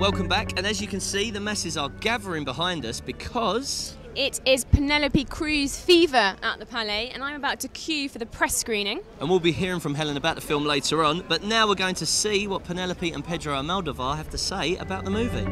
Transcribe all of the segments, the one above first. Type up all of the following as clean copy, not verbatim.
Welcome back, and as you can see, the masses are gathering behind us because it is Penelope Cruz fever at the Palais, and I'm about to queue for the press screening. And we'll be hearing from Helen about the film later on, but now we're going to see what Penelope and Pedro Amoldovar have to say about the movie.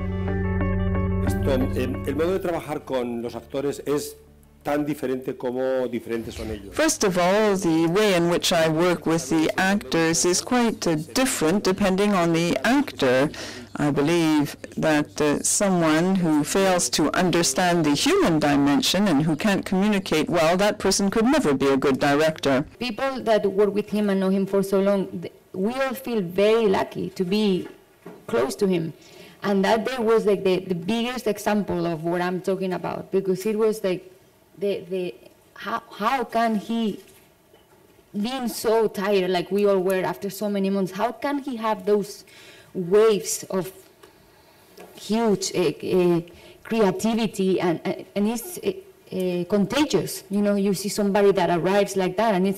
El modo de trabajar con los actores es tan diferente como diferentes son ellos. First of all, the way in which I work with the actors is quite different depending on the actor. I believe that someone who fails to understand the human dimension and who can't communicate well, that person could never be a good director. People that work with him and know him for so long, we all feel very lucky to be close to him. And that day was like the biggest example of what I'm talking about, because it was like how can he, being so tired like we all were after so many months, how can he have those waves of huge creativity, and it's contagious. You know, you see somebody that arrives like that, and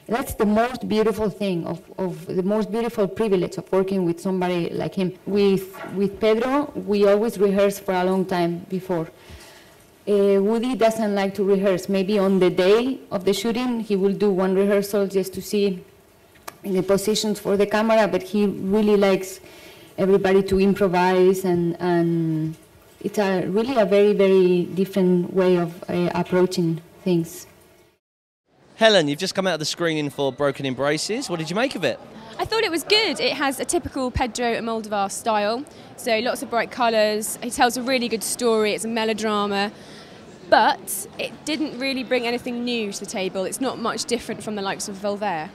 that's the most beautiful thing of the most beautiful privilege of working with somebody like him. With Pedro, we always rehearse for a long time before. Woody doesn't like to rehearse. Maybe on the day of the shooting, he will do one rehearsal just to see the positions for the camera, but he really likes everybody to improvise, and it's really a very, very different way of approaching things. Helen, you've just come out of the screening for Broken Embraces. What did you make of it? I thought it was good. It has a typical Pedro Amoldovar style, so lots of bright colours. It tells a really good story. It's a melodrama, but it didn't really bring anything new to the table. It's not much different from the likes of LOVEFiLM.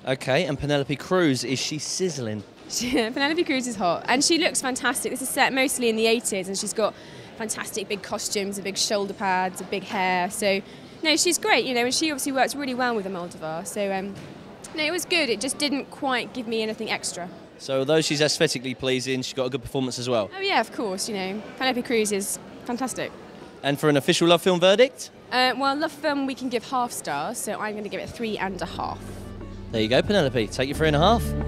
Okay, and Penelope Cruz, is she sizzling? Penelope Cruz is hot, and she looks fantastic. This is set mostly in the 80s, and she's got fantastic big costumes, big shoulder pads, a big hair. So, no, she's great, you know, and she obviously works really well with Amoldovar. So, no, it was good. It just didn't quite give me anything extra. So, although she's aesthetically pleasing, she got a good performance as well? Oh, yeah, of course, you know. Penelope Cruz is fantastic. And for an official LOVEFiLM verdict? Well, LOVEFiLM we can give half stars, so I'm going to give it 3.5. There you go, Penelope. Take your 3.5.